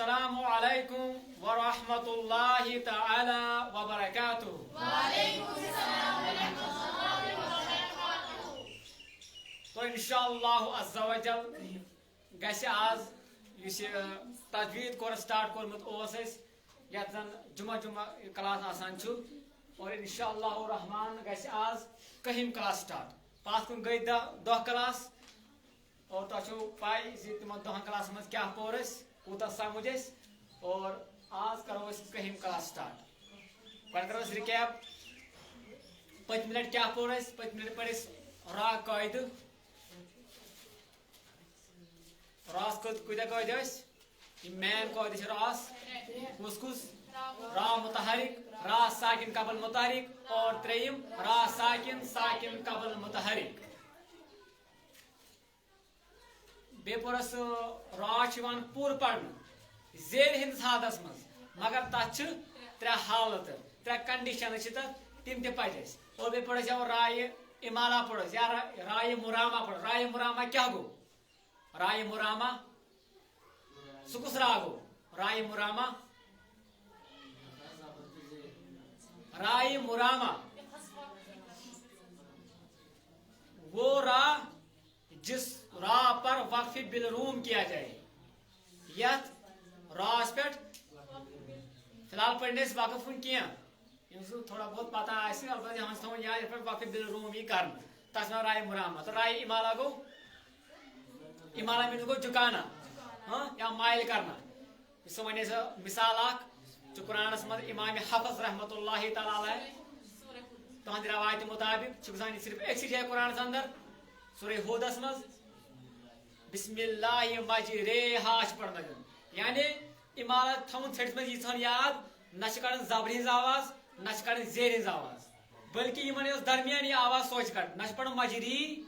Assalamu alaikum wa rahmatullahi ta'ala wa barakatuh. Wa alaikum assalam wa rahmatullahi wa barakatuh. So inshallah azza wa jal gasi az yus tajweed kor start kormut os es yat zan juma class asan chu aur inshallah rahman gasi az kahim class start paas kun gay da class और तो पाई तम दहन class मज क्या पोर कूत समझ और आज करो कहम क्लास स्टार्ट गो करो रिकैप पत मिनट क्या पोर पत मिनट पे रा कायद रास कूत कायद मैन कायद रास कुस रा मुतहरिक रा साकिन कबल मुतहरिक और त्रेयम रा साकिन कबल मुतहरिक बेपुरस राज पूर पढ़ जेर हिंदस हादस मज मगर तथ त्रे हालत त्रे कंडीशन तम तज और बे पढ़ राय इमाला पढ़ या राय मुरामा पढ़ राय मुरामा क्या गो राय मुरामा सुकुस रा गो राय मुरामा वो रा जिस रा पर वक्फ बिलरूम किया जाए यथ रास पे फिलहाल पढ़ने से वाकफ क्या थोड़ा बहुत पता अलबत्त याद वक्फ बिलरूम ही कर तस राय मुरामा तो राय इमाला गो इमाला मीन गो झुकाना हाँ या माइल करना सो वन मिसाल कुरानस मज इमाम हफज रहमतुल्लाहि तआला अलैह तुहद रवायत मुताबिक सिर्फ एक जाए कुरान अंदर सूरह हूदस मज बिस्मिल्लाहि मजरेहा पढ़ यानी इमाला थवन छठ में यीथन याद न कड़न जबर हिंज आवाज न कड़न जेर हिंज आवाज बल्कि इन दरमियानी आवाज सोच कड़ न पढ़ मजरी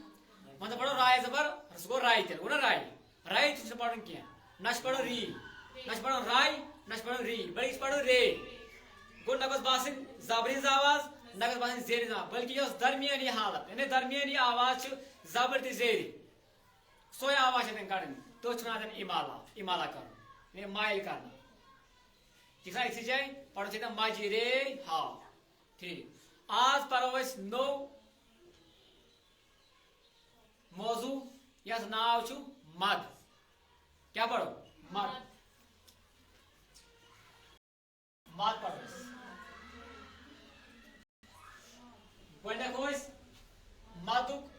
मतलब पढ़ो राय जबर सह गो राय तेल गो ना राय पढ़ क्या न पढ़ो री न पढ़ो राय न पढ़ो री बल्कि पढ़ो रे गो न बासन जबर हिंज आवाज न बासन जेर हिंज आवाज बल्कि दरमियानी हालत यानी दरमियानी आवाज जबर तो जेर सोया आवाज कड़न तो इमाला इमाला कर माइल करना ठीक है इसी जाए पढ़ो मजरे हा ठीक आज पढ़ो नो मौजू यथ नाव मद क्या पढ़ो मद मद पढ़ो गो मदुक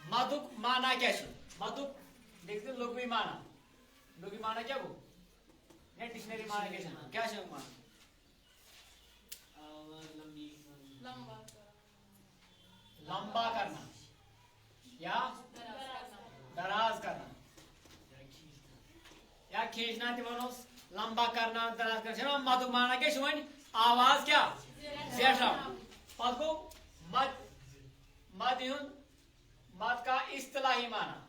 मदुक माना क्या मदुक देखते लघु माना क्या वो डिक्शनरी माना क्या माना लंबा करना या दराज करना या खींचना वनोस लंबा करना दराज करना मदुक माना क्या वन आवाज क्या जेठा पद गो मद मद मद का इस्तिलाही माना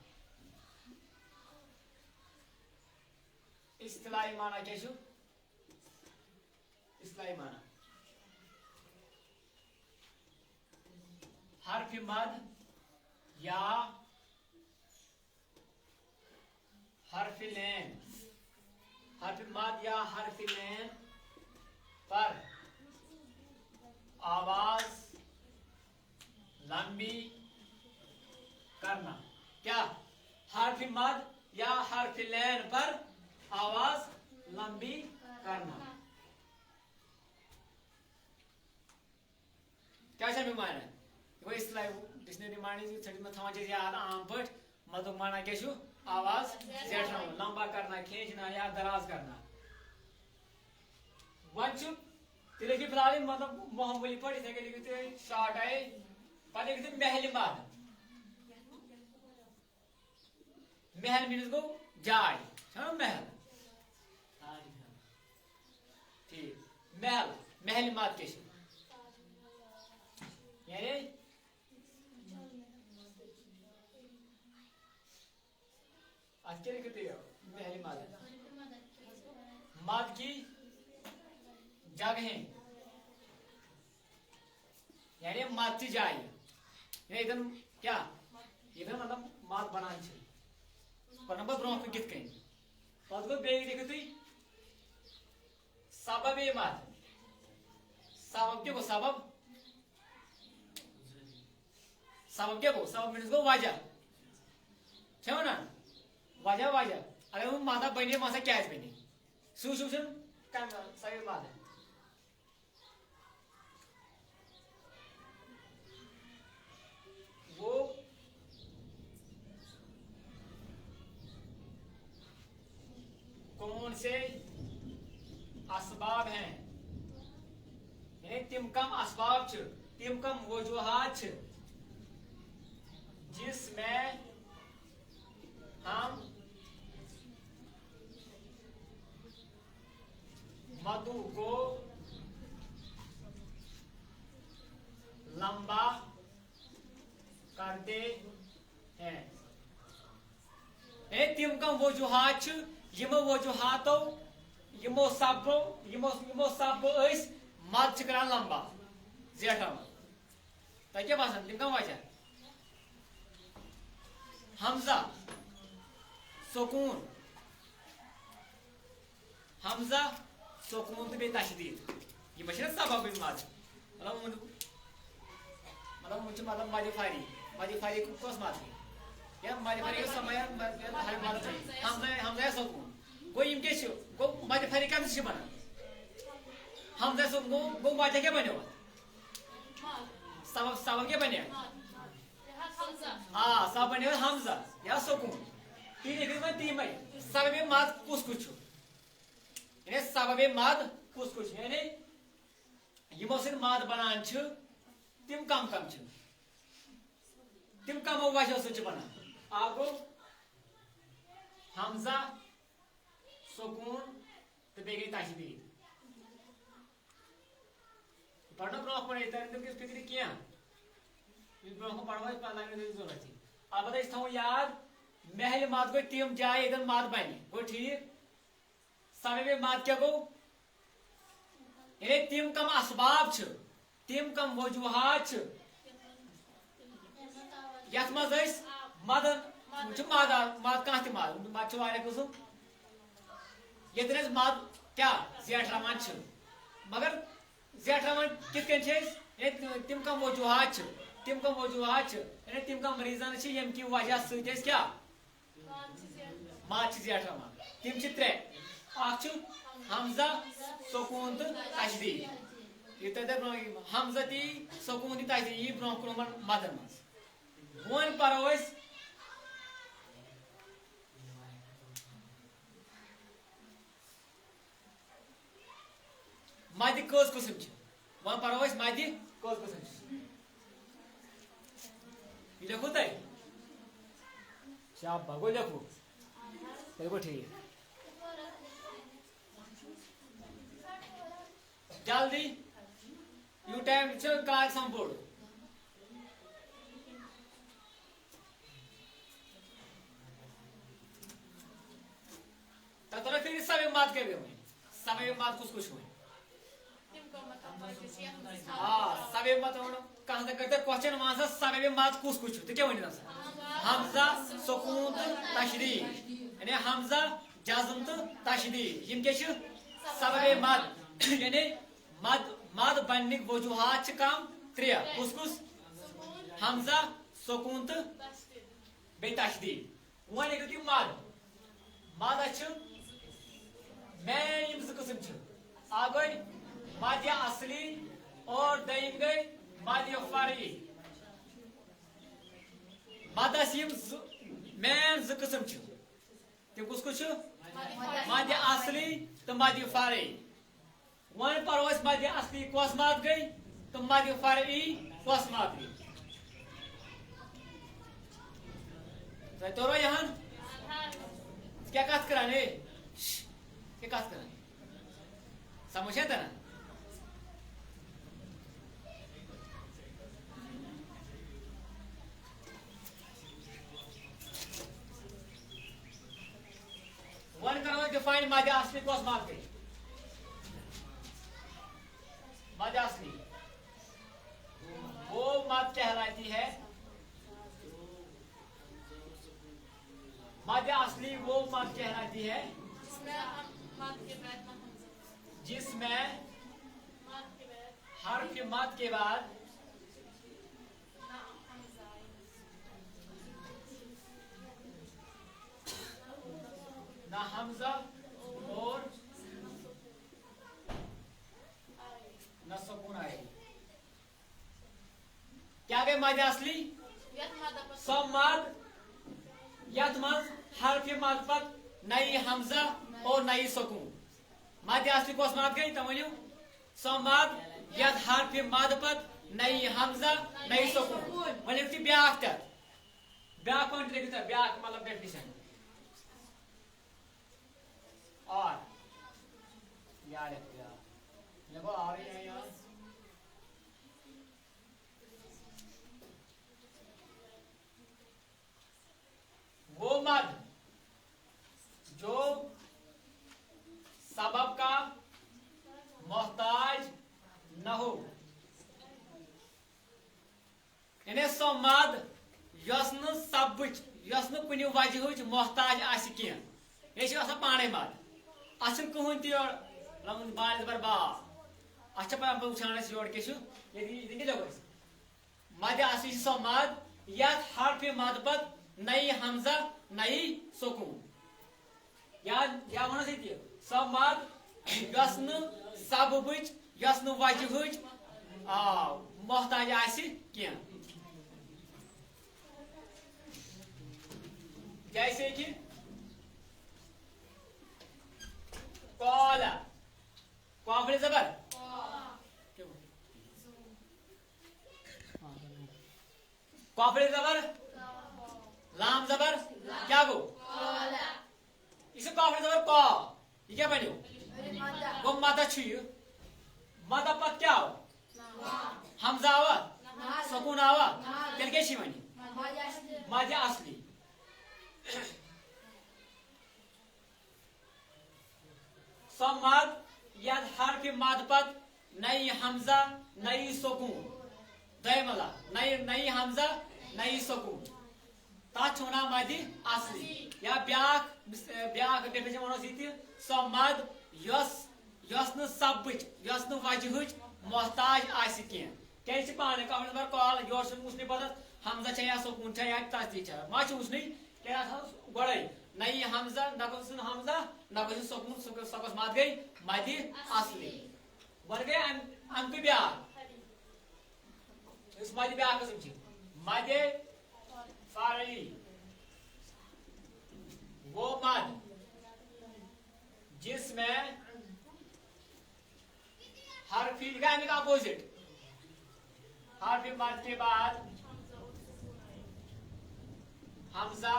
क्या इस्तिलाही माना हर्फ मद या हर्फ लैन पर आवाज लंबी करना क्या हर्फ मद या हर्फ लैन पर आवाज लंबी करना क्या माना डिक्शनरी मानी याद आम पे मदुक माना क्या आवाज जेठना लंबा करना खींचना या दराज करना वन लिखी फिलहाल मतलब मामूली पढ़ लिखित शॉर्ट आए पे लिखित महल मद महल मीनस गो जाय महल ठीक महल मद क्या यानी अत क्या लिखते पहली मद मद की जगहें यानी मद की जाय इधर क्या इधर मतलब मद बनान पर ब्रो कित कन पे देखो तुम सबब मद सबब क्या गो सबब सबब क्या गो सबब मीन्स गो वजह छो ना वजह वजह अगर वो मादा बने मसा क्या बने सूचन सबब मद वो कौन से असबाब हैं यानी तिम कम असबाब छ तिम कम वजूहात छ जिसमें हम मधु को लंबा करते हैं तिम कम वजूहात छ यमो वजूहातो यमो सबो मद कर लंबा जेठा तक क्या बसान तिम कम वजह हमजा सुकून हमजा सुकून तो बे तशदीद ये मशर सबब मद मतलब मुझे मतलब मदी फारी कस मद या मदी फारी समय हमजा सुकून गो यम के गो मदी फारी कम से बना हमजा सुकून गो वजह क्या बने सबब क्या बने हाँ सब बने हमजा या सुकून तीन तीन सबब मद कुछ कुछ यानी सबब मद कुछ कुछ यानी यमो सद मद बनान तिम कम कम तिम कमो वजह सत बनान आगो हमजा सुकून तो बे गई तशदीद पढ़ना ब्रो पढ़े फिक्र क्या ब्रो पढ़वा लगे जरूरत अलबत्ता थो याद महल मद गो तिम जाए इधर मद बन गो ठीक सबब मद क्या गो यानी तिम कम असबाब तिम कम वजूहात यथ मज मद मद मद कह मद कसम ये मद क्या जेठ रमान मगर जेठ रमान कित तिम कम वजूहात यानी तिम कम रीजन यम की वजह सत क्या मद जेठ रमान तिम त्रे हमजा सुकून तो तशदीद ये हमजा ती सुकून ती तशदीद यह ब्रो कुन मदन मज वन परो मद कस कस्म वन परो मद कस कस्म लिखो तुम शाबा गो लिखो गो ठीक जल्दी यू टाइम काग संपोड़ तक फिर सबब मद के सबब मद कुछ कुछ हुए हाँ सबब मद कहाँ तक करते क्वेश्चन वहां सबब मद कुछ कुछ तो क्या वन हमजा सुकून तो तशदीद यानी हमजा जज्म तो तशदीद यम क्या सबब मद यानी मद बनने वजूहात कम त्रे कुस कुस हमजा सुकून तो बे तशदीद वन हेकु मद मद मेन कस्म आ गई मद असली और दम गई मद फरी मदस मेन कस्म तम कुस कुछ मद असली तो मद फरी वन परो मद असली कस मद गई तो मद फरी कस मद गई तोरो यहाँ क्या कथ करान क्या कथ करान समझे ना to find مادہ اصلی کس ماد گئی مادہ اصلی وہ ماد کہلاتی ہے مادہ اصلی وہ ماد کہلاتی ہے جس میں حرف مد کے بعد نہ حمزہ اور نہ سکون آئے کیا گئی مادہ اصلی سو مد یت مز حرف مد پت نئی حمزہ اور نئی سکون مادہ اصلی کس مد گئی تو ونیو سو مد یت حرف مد پت نئی حمزہ نئی سکون ونیو تھی بیاکھ تر بیاکھ کنٹریبیوٹر بیاکھ مطلب ڈیفینیشن اور یاد رکھو یار لگو آ رہی ہے یار وہ مد جو سبب کا محتاج نہ ہو یعنی سو مد یس ن سبچ یس ن کن وجہ محتاج آس کی یہ پانے مد ات کہین تہ لمن بالس بر با ات وچان یور کیا مد اصلی سو مد یت حرف مد پت نئی حمزہ نئی سکون یا ونس یہ سو مد یس ن سببچ یس ن وجہچ محتاج آس کی جیسے کہ قالا قاف زبر قاف زبر لام زبر کیا گو یہ قاف زبر قا یہ کیا بنو وہ مدہ مدہ پت کیا حمزہ آوا سکون آوا تیل کیا ونی مادہ اصلی سو مد ید حرف مد پت نئی حمزہ نئی سکون دلا نئی حمزہ نئی سکون تک ونان مد اصلی یا بیاکھ ڈیفینیشن ونوس یہ سو مد یس ن سبچ یس ن وجہچ محتاج آس کی پانے کال یور وچن پتہ حمزہ یا سکون یا تصدیق ما وچن کیا گوڑے نئی حمزہ نہ گھن حمزہ نہ گھن سکون سکس مت گئی مد اصلی ون گئی امک بیاکھ اس مد بیاکھ قسم مد فرعی وہ مد جس میں حرف امیک اپوزٹ حرف مد کے بعد حمزہ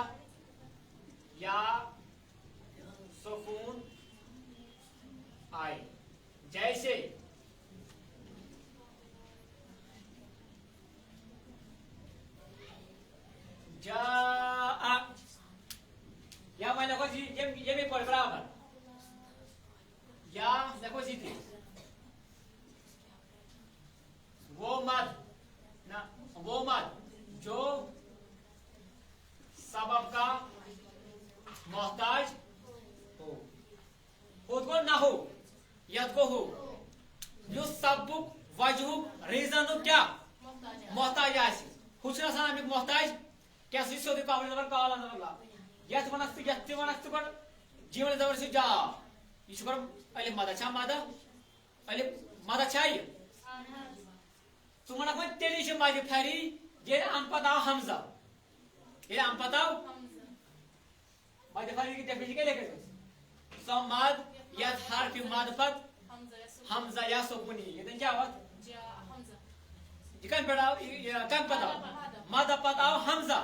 یا سکون آئے جیسے جاء یا میں لکھو یہ بھی پڑھ برابر یا لکھو تھی وہ مد جو سبب کا محتاج ہو خود کو نہ ہو ید کو ہو جو سبب وجہ ریزن کیا محتاج آس خود امیک محتاج کیا سیدھے قابل زبر کال یت ونک یت ونک تو جیون زبر سے جا یہ گو الف مدہ چھا مدہ الف مدہ چھا یہ ثم ونک وۄنۍ تیٚلی چھِ مدِ پھری ییٚلہِ اَمہِ پتہٕ آو حمزہ ییٚلہِ اَمہِ پتہٕ آو مدِ پھری کی ڈیفینیشن کیا لکھے سو مد یت حرف مد پت حمزہ یا سکون یہ کیا وقت یہ کم پہ آو کم پتہ آو مدہ پتہ آو حمزہ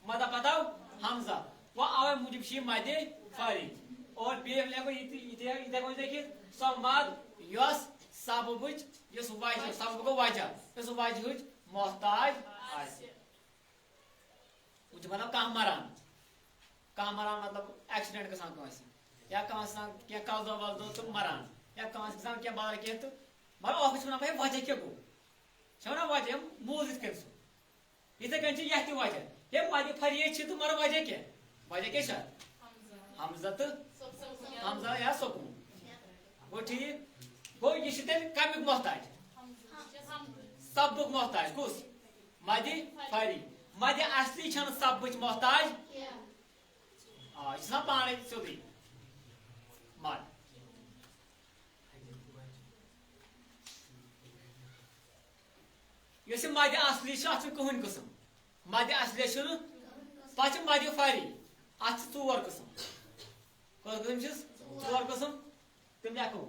مدہ پتہ آو حمزہ وہ اوے موجب چھ مد پھری اور بیٚیہِ لٮ۪کھو یِتھے پٲٹھۍ لیکھِتھ سو مد یۄس سببٕچ یُس وجہ سبب گوٚو وجہ یُس وجہٕچ محتاج آسہِ وہ چھِ بنان کانٛہہ مران مطلب ایکسیڈنٹ گژھان کٲنٛسہِ या कम क्या कल दो वल दो तो मरान या कम क्या बार के तो मगर अख भाई वजह क्या गो छा वजह मूज इत इथे कन यह वजह ये मद फरियत तो मगर वजह क्या हमजा तो हमजा या सुकून गो ठीक गो यह तेल कमिक मोहताज सब्बुक मोहताज कुस मद फरी मद असली छन सब्बुच मोहताज यह पाने सोदी मद यह मद असली कहन किस्म मद असली पे मद फरी अत चोर किस्म कस किस्म चोर किस्म तम लिखो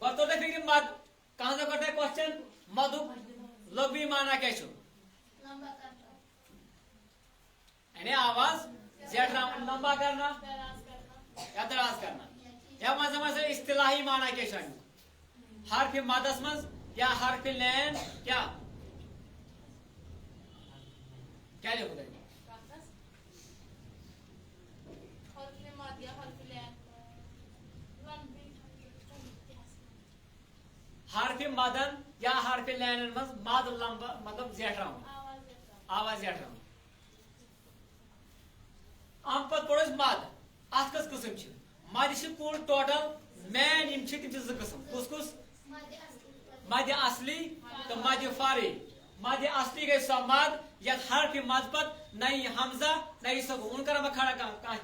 गो तो फिक्र मद कह गो क्वेश्चन मदुक लघवी माना क्या यानी आवाज जेठरा लंबा करना या दराज करना या मजा इस्तिलाही माना क्या हरफ मदस मज या हरफ लैन क्या लिखो हरफ मदन या हरफ लैन मज मद लंबा मतलब जेठरा आवाज जेठरा आम पे पढ़ो मद अत कस किस्म मद कुल टोटल मैन तम किस्म कुस कुस मद असली तो मद फारी मद असली गई सो मद या हरफ मद पत नई हमजा नई सको उन कर खड़ा कह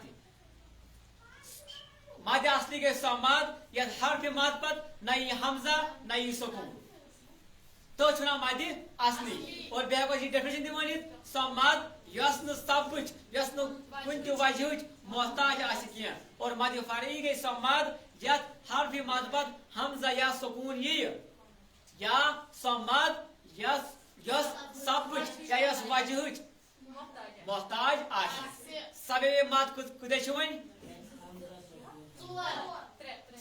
मद असली गई सो मद या हरफ मद पत नई हमजा नई सको तो छुना मद असली और बेको डेफिनेशन दिवानित सो मद यस न सबुच यस न कुन त वजह मोहताज आसी और मद फारी गई सो मद या हरफ मद पत हमजा या सुकून या सो मद यस यस सबुच या यस वजह मोहताज आसी सबे मद कुदे वन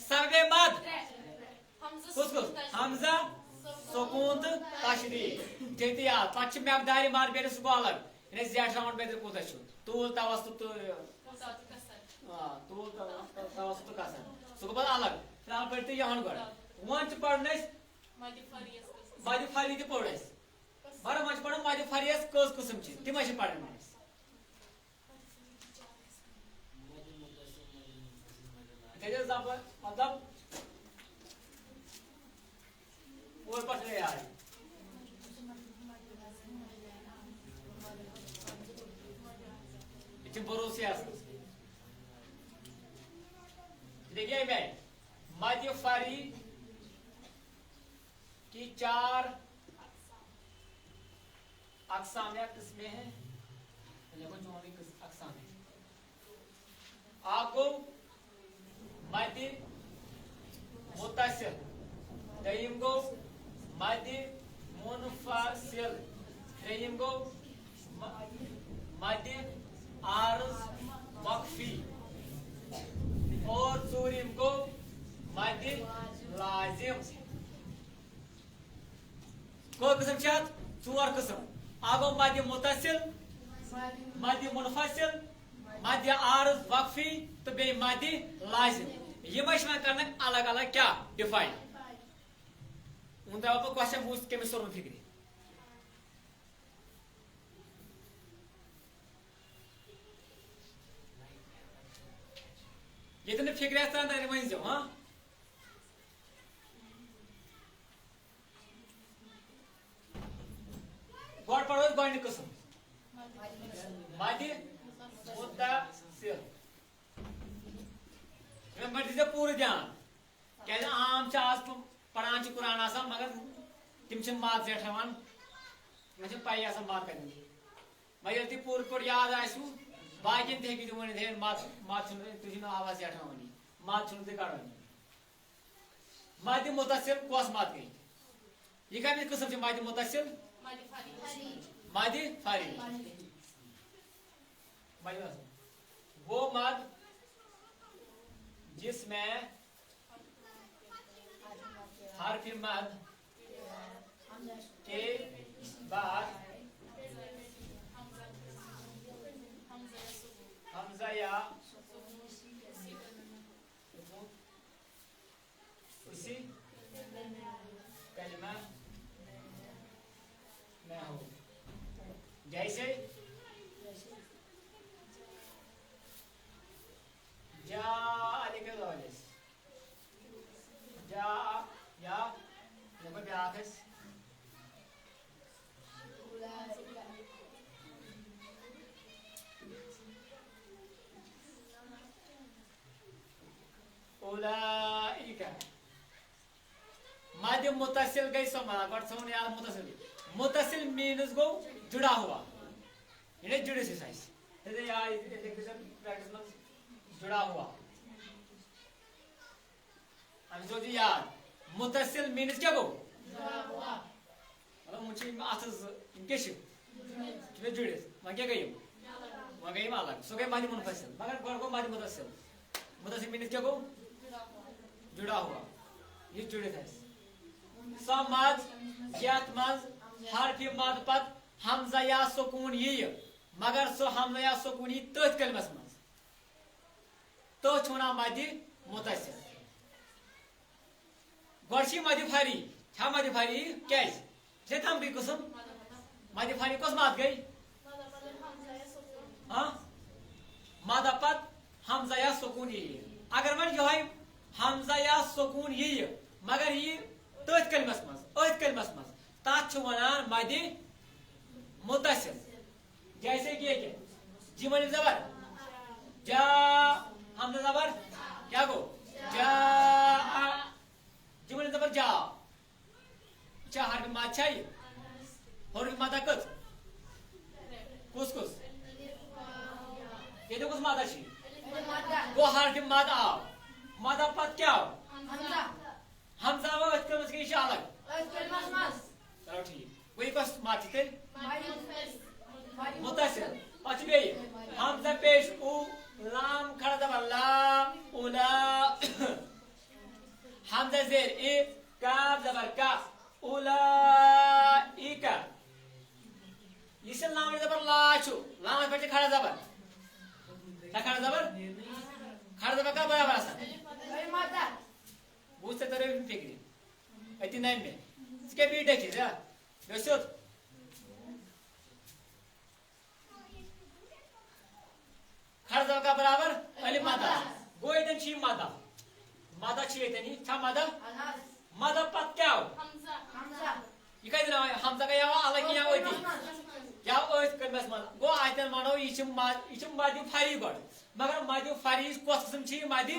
सबे मद कुस कुस हमजा सुकून तो तशदीद जति याद पे मकदारी मार पे सह अलग जेठ राउंड पे कूत तूल तवस्त तूल तवस्त कसन सह गो अलग फिलहाल पढ़ यहन गो वन पढ़ मद फरी तह पढ़ मगर वो पढ़ मद फरियस कस किस्म तम पढ़ मतलब और पढ़ यार भरोसे देखिए मैं मद फरी की 4 अक़साम या किस्में हैं अक़साम है आगो मद मुत्तसिल दयिम गो मद मुनफसिल त्रेयिम गो मद आर्ज वक्फी और चूरिम को मद लाजिम को किस्म चोर किस्म आगो मद मुत्तसिल मद मुनफसिल मद आर्ज वक्फी तो बे मद लाजिम यम करना अलग अलग क्या डिफाइन उन दवा क्वेश्चन पूछ कमिस तोर फिक्र ये फिक्र तन वन जो हाँ गो पढ़ो गो किस्म मद मुत्तसिल दीजिए पूरे ध्यान क्या आम आज पढ़ान कुरान मगर तम मद जेठान मे पी मद कर मगर ये पूरे पे याद आसू बाकिन तक वन मद तुम आवाज जेठानी मद कड़ानी मद मुत्तसिल कस मद गई यह कम किस्म मद मुत्तसिल मद फरी वो मद जिसमें हरफ मद के बाद हमजा या मुतसिल गई समाना गॉड सोन याद मुतसिल मीन्स गो जुड़ा हुआ यानी जुड़े से साइज ये यार प्रैक्टिस में जुड़ा हुआ अब जो जी यार मुतसिल मीन्स क्या गो मतलब मुझे आसस इंकेश तुम्हें जुड़े वहाँ क्या गई वहाँ गई माला सो गई मादी मुनफसिल मगर गॉड को मादी मुतसिल मीन्स क्या गो जुड़ा हुआ ये जुड़े थे समाज यात मज हरफ मद पत हमजा या सुकून ये मगर सो हमजा या सुकून ये तथ कलमस मज तो छुना मदि मुतसिल गोरशी मदि फारी छा मदि फारी क्या से थम भी कुसुम मदि फारी कस मात गई हां मद पत हमजा या सुकून ये अगर मन जो है हमजा या सुकून ये मगर ये तथ कलमस मज तात वनान मदि मुतसिल जैसे कि जीवन जबर जा हमजा जबर क्या गो जा जीवन जबर जा चा हर मात चाहिए और माता कस कुस ये तो कुछ माता छी वो हर मात आओ माता पत क्या हमजा वो कलमस की अलग चलो ठीक वही कस माती थे मुतसिल अचबे हमजा पेश उ लाम खड़ा दबा ला उला हमजा जेर ए काफ जबर का उला इका इसे लाम जबर ला छु लाम पे खड़ा जबर क्या खड़ा जबर का बराबर आसा बुझते तरे फिक्री अति नहीं में इसके भी देखिए जा दोस्तों खर्च का बराबर अली मादा गोइदन छी मादा छी इतनी छा मादा पत क्या हो ये कह देना हमजा का यावा अलग क्या होती क्या ओस कलमस मादा गो आयतन मानो इचम मादी फारी गड मगर मादी फारी कोस किस्म छी मादी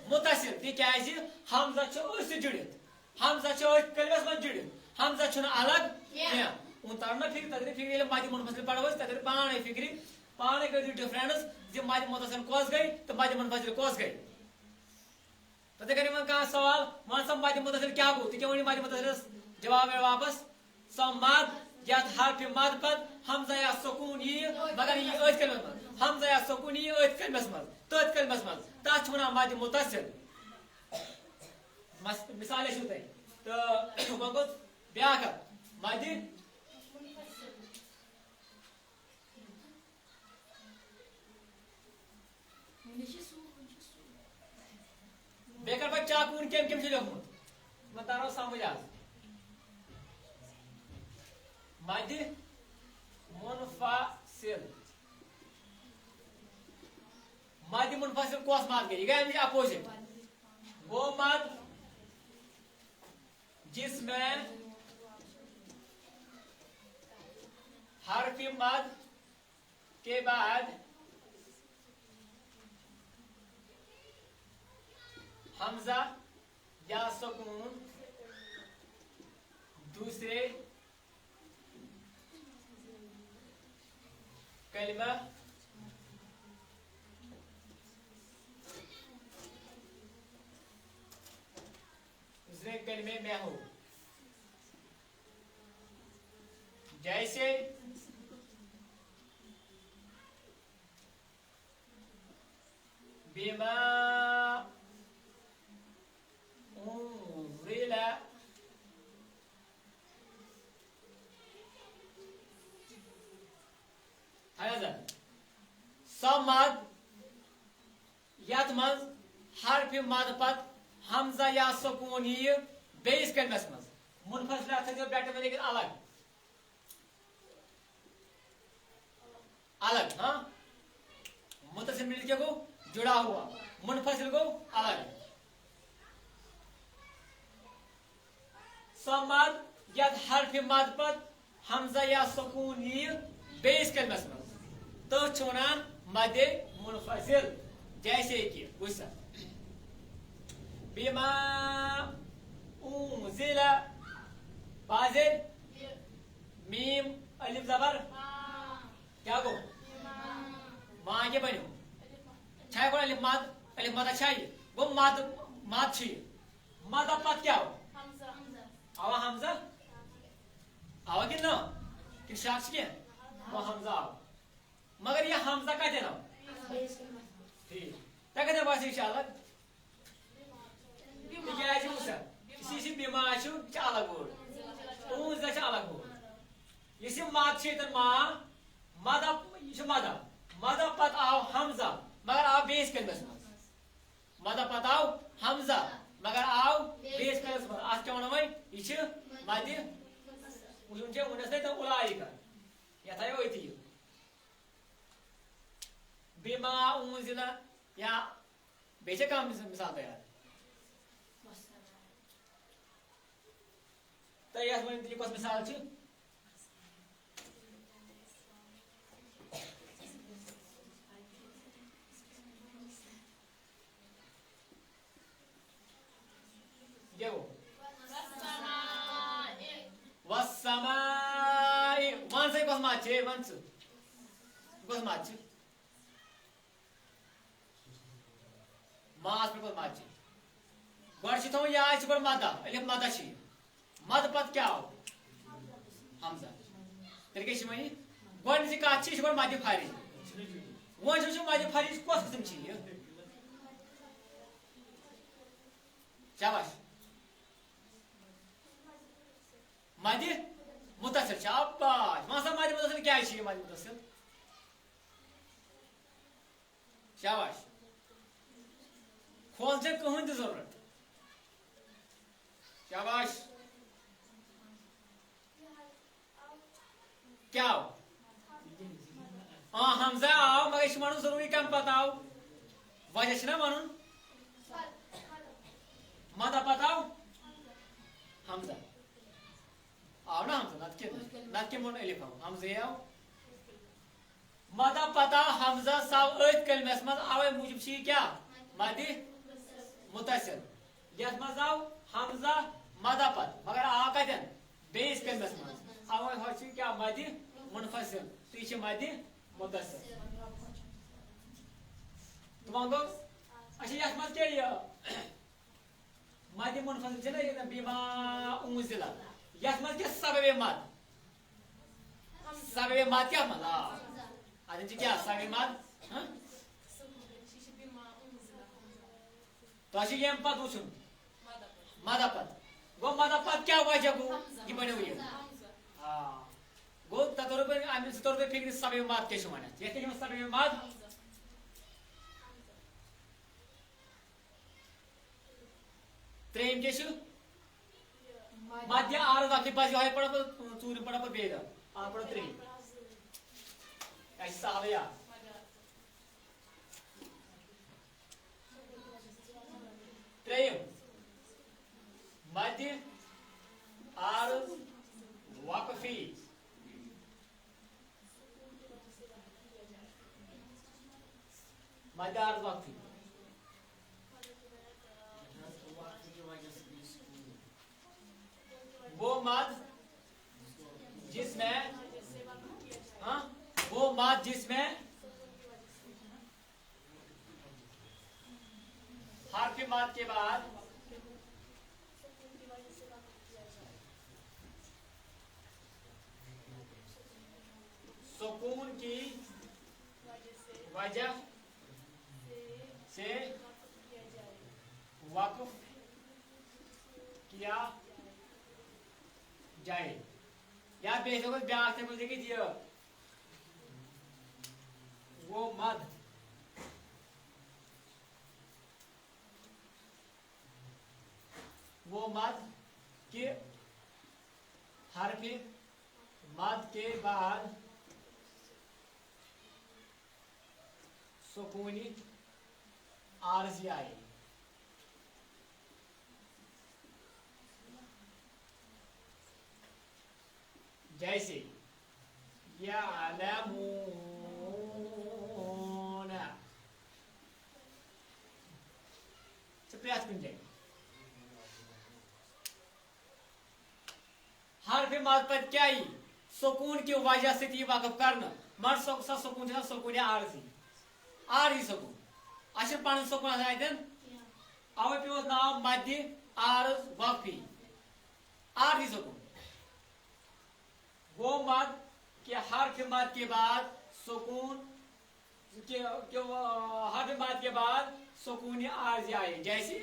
मुतसिल ती क्या है हमजा छ ओस जुड़ित हमजा छ ओस कलमस मन जुड़ित हमजा छ अलग क्या उन तरना फिर तदरी फिर मादी मुनफसिल पड़वस तदरी पाने फिक्री पाने के डिफरेंस जब मादी मुतसिल कोस गई तो मादी मुनफसिल कोस गई तो देखिए मन का सवाल मान सब मादी मुतसिल क्या हो तो क्यों मादी मुतसिल जवाब है वापस समाद या हरफ मद पद हमजा या सुकून ये मगर ये ओत कलमस हमजा या सुकून ये ओत कलमस तत कलमस ता छुना मादी मुतसिल मिसाल शुते तो मगो ब्याह कर मादी बेकर बच्चा कौन केम से लिखूं बता रहा हूं समझ आ मादी मुनफसिल कोस माद गई गया अपोजिट वो मद जिसमें हरफ मद के बाद हमजा या सुकून दूसरे कलमा दूसरे कलमे में हो जैसे बिमा समद यत मज हरफ मद पत हमजा या सुकून ये बेस कलमस मज मुनफसिल जो ब्रैकेट में लेकिन अलग हाँ मुतसिल मिल को जुड़ा हुआ मुनफसिल को अलग समद यत हरफ मद पत हमजा या सुकून ये बेस कलमस मज तो चुनान मदे मुनफसिल जैसे कि गुस्सा बिमा أنزل بازل میم الف زبر کیا گو ماں کے بنو چھائے گو الف مد چھائے گو مد چھ مد پت کیا ہو آوا حمزہ آوا کن نا کن شاخ کی وہ حمزہ آو مگر یہ حمزہ کا دینا ٹھیک تک دے باسی انشاءاللہ کیا ہے جو سر اسی سے بیمار چھو چالا گور اون سے چالا گور یہ سے ماد چھیتن ماں مادا یہ مادا مادا پت آو حمزہ مگر آو بیس کلمس مادا پت آو حمزہ مگر آو بیس کلمس آس کیا ہونا بھائی یہ چھ مادی ان کے انس نے تو الائی کا یہ تھا یہ ہوئی تھی بیما انزل یا بیچے کام مثال تھا یار تو یہ اس میں کس مثال چھ یہ وہ والسماء ون سے کس مات چھ ون سے کس مات چھ ماس پر کس مات چھ گوڑ چھ تو یا چھ گوڑ مادا الف مادا چھ مد پت کیا ہو حمزہ تیرے کے شمانی گوڑ سے کات چھ گوڑ مادی پھاری وہ جو مادی پھاری کس قسم چھ شاباش مادی متصل شاباش ماسا مادی متصل کیا ہے مادی متصل شاباش کھول سے کہن ضرورت شاباش کیا ہو ہاں حمزہ آو مگر اس مانو ضروری کم پتہ آو وجہ چھنا ونن مادا پتہ آو حمزہ آو نا حمزہ نت کے من الف آو حمزہ آو مادا پتہ حمزہ ساو ایت کلمس مز آوے موجب چھ کیا مادی متصل یت مز آو حمزہ مادا پت مگر آو کتن بیس کلمس مز آوے ہو چھ کیا مادی منفصل تو یہ مادی متصل تو مانگو اچھا یت مز کیا یہ مادی منفصل چھ نا بیما انزل یت مز کیا سبب مد سبب مد کیا مد آدم کیا سبب مد تو اچھا یہ پت وچھن مادا پت گو مادا پت کیا وجہ گو یہ بنو یہ ہاں گو تطور پر امن طور پر فکر سبب مد کیا ونان یہ کہ سبب مد تریم کیا مدیہ آرز اکھلی پاس یہ پڑا پر چور پڑا پر بیدا آن پڑا تریم ایسی سہل یا تریم مدیہ آرز وقفی مدیہ آرز وقفی وہ مد جس میں ہاں وہ مد جس میں حرف مد کے بعد سکون کی وجہ سے وقف کیا جائے یا بیسے کو بیاس سے مجھے کی وہ مد کے حرف مد کے بعد سکونی عارضی آئے جیسے یعلمون سپریت کن جائے मद पत क्या सुकून की वजह से वकफ कर मर सा सुकून सुकून आरजी सुकून अच्छा पन सुकून अतन अवे पे नाव मद आरज वक्फी आरजी सुकून वो मद कि हर्फ मद के बाद सुकून हर्फ मद के बाद सुकून आरजी आए जैसे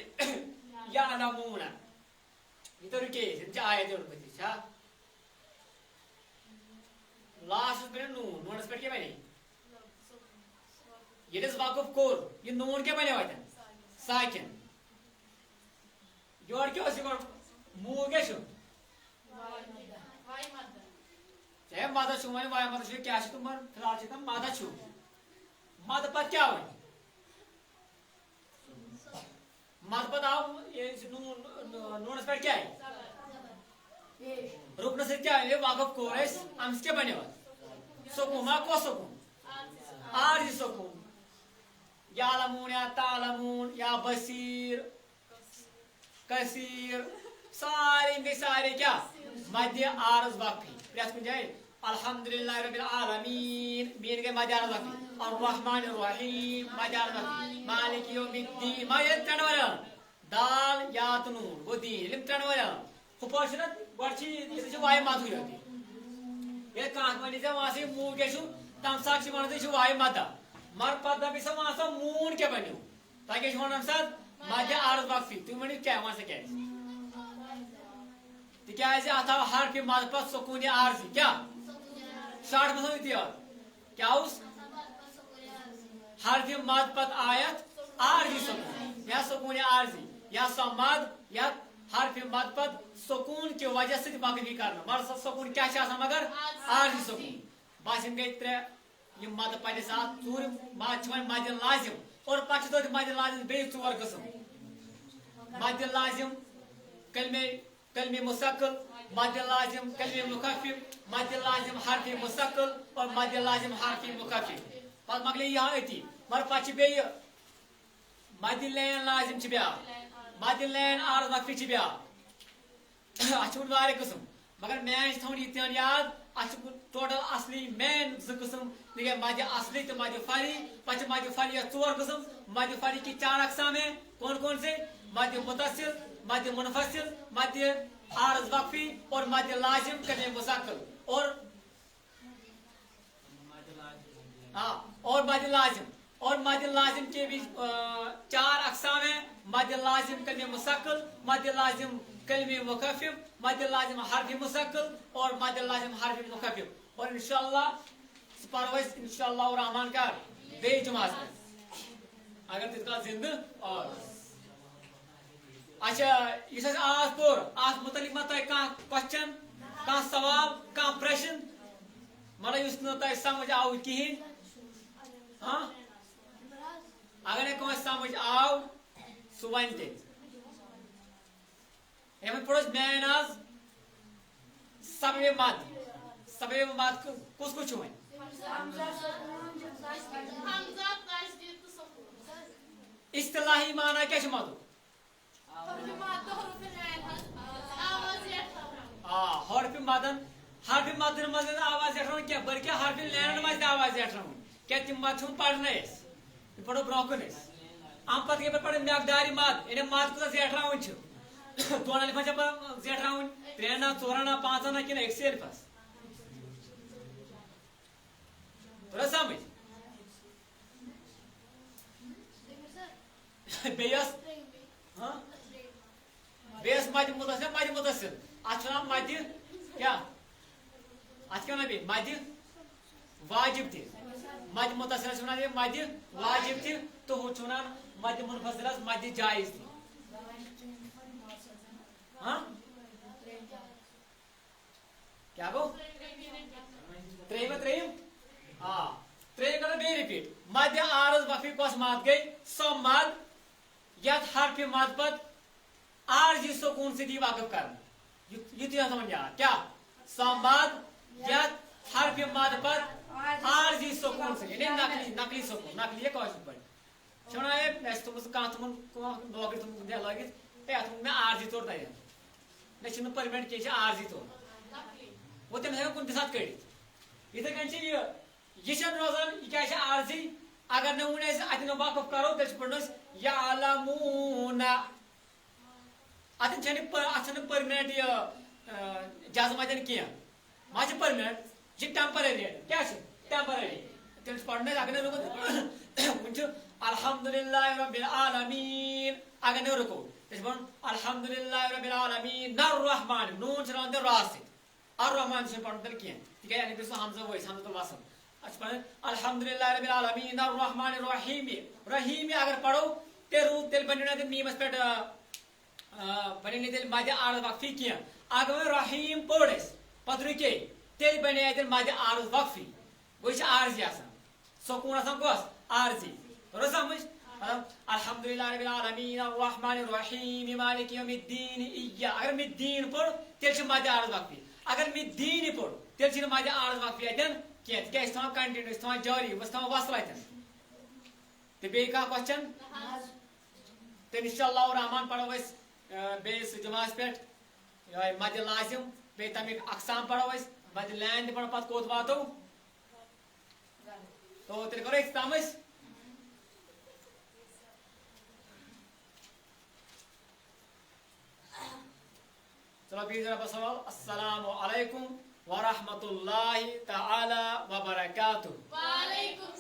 या नमूना itu ruke ayat itu berarti sah last पे नून पे क्या बने ये इस वाकफ कोर ये नून क्या बने हुआ था साकिन योर क्या उसी को मुंह क्या शु चाहे माता शु मैंने वाया माता शु क्या शु तुम्हार फिलहाल चिता माता शु माता पर क्या हुआ मत बताओ ये नून पर क्या है रुकने से क्या है ये वाकफ कोरस हम क्या बने हुआ सुकून मा को सुकून आरजी सुकून या लमून या तालमून या बसीर कसीर सारे क्या मध्य आरज वाकफी प्रयास कुछ जाए अल्हम्दुलिल्लाह रब्बिल आलमीन बीन के मध्य आरज वाकफी अर्रहमान अर्रहीम मध्य आरज वाकफी मालिक यौमिद्दीन मध्य तनवरा दाल या तनून वो दीन लिम तनवरा खुपाशरत वर्ची ये जो वाय माधु रहती ये कांक मनी से वहाँ से मुँह के शु तम साक्षी मानते शु वाय माता मर पता भी सब वहाँ से मून के बने ताकि शु हम साथ मध्य आरज वाकफी तू मनी क्या वहाँ से क्या तिकाज आता हर्फ मद पत सुकून आरजी क्या शार्ट में दिया क्या उस हर्फ मद पत आयत आरजी सुकून या सुकून आरजी या समद या हर्फ मद पत सुकून की वजह से वाकफी करना मर सुकून क्या शासन मगर आरजी सुकून बस इन गई त्रे ये मद पद साथ चूर मद मद लाजिम और पक्ष तो मद लाजिम बे चोर गसम मद लाजिम कलमे मुस्तकिल मद लाजिम कलमे मुखफिफ मद लाजिम हर्फ मुस्तकिल और मद लाजिम हर्फ मुखफिफ पर मगले यहाँ अति मर पक्ष बे मद लैन लाजिम छ ब्या मद लैन आर वक्फी छ ब्या अच्छुन वारे किस्म मगर मैं थोन ये याद अच्छु टोटल असली मेन ज किस्म निगे मद असली तो मद फरी पछ मद फरी चोर किस्म मद फरी की 4 अक़साम है कौन से मद मुतसिल मद मुनफसिल मद आरज वक्फी और मद लाजिम कलमे मुस्तकिल और मद लाजिम के भी 4 अक़साम है मद लाजिम कलमे मुस्तकिल मद लाजिम कलमे मुखफिफ मद लाजिम हर्फ मुस्तकिल और मद लाजिम हर्फ मुखफिफ और इंशाअल्लाह परवश इंशाअल्लाह रहमान का बे जुमा अगर तिसका जिंद और अच्छा इस आज पोर आज मुतलिक मत क्वेश्चन का सवाल का प्रश्न मतलब इस न समझ आओ कहीं हाँ अगर एक समझ आओ सुवन ते हम पड़ोस मैन आज सबे मत कुछ हुए इस्तिलाही माना क्या मधु हर्फ मदन मज आवाज क्या बल्कि हर्फ लैन मज आवाज क्या तुम मत पढ़ने पढ़ो ब्रोकन अम पे पढ़ मकदारी मद इन मद कुछ जेठरावन 2 अलिफ जेठरावन 3 ना 4 ना 5 ना कि एक अलिफस थोड़ा समझ बेस हाँ बेस मद मुतसिल अच्छा मद क्या अच्छा क्या ना बे मद वाजिब थे मद मुतसिल मद वाजिब थे तो वो मद मुनफसिल मद जायज थे हाँ क्या गो त्रेम हाँ त्रेम कर बे रिपीट मद आरज वक्फी कस मद गई सो मद यत हर्फ मद पत आरजी सुकून से वाकफ करना युद्ध समझ क्या समद यत हर्फ मद पत आरजी सुकून से नकली सुकून नकली कौशल पर छोड़ा है तुम नौकरी तुम दे लगे तुम में आरजी तोड़ दे न परमानेंट के आरजी तोड़ وہ تم ہیکو کن سات کڑت اتھے کن یہ روزان یہ کیا عارضی اگر نہ ون اتن واقف کرو تیل پڑھنس یعلمون اتن چھن پرمنٹ یہ جزم اتن کی ما پرمنٹ یہ ٹیمپرری کیا ٹیمپرری تیل پڑھنے اگر ون الحمدللہ رب العالمین اگر نہ رکو تیل پڑھن الحمدللہ رب العالمین الرحمن نون چھ راون راس الرحمن چھ پڑھن تیل کی تکیاز یعنی بس حمزہ وائس حمزہ الوصل الحمدللہ رب العالمین الرحمن الرحیم رحیم اگر پڑھو تیل بنو نا میمس پہ بنی تیل مد عارض وقفی کی اگر رحیم پڑھ پتہ رکے تیل بنے تیل مد عارض وقفی گوئی عارضی آسان سکون آسان کس عارضی تو سمجھ الحمدللہ رب العالمین الرحمن الرحیم مالک یوم الدین اگر الدین پڑھ تیل مد عارض وقفی اگر الدین پڑھ تیل مد عارض وقفی اتن کیا کنٹینیو جاری بس وصل اتن تو بیٚیہِ کانٛہہ کوسچن تو انشاءاللہ الرحمن پڑھو بیس جماعت پہ مد لازم بی تمیک اقسام پڑھو مد لین تہ پڑھو پتہ کوت واتو تو تیل کرو اختتام چلو بیس رب سوال السلام علیکم ورحمۃ اللہ تعالی وبرکاتہ. وعلیکم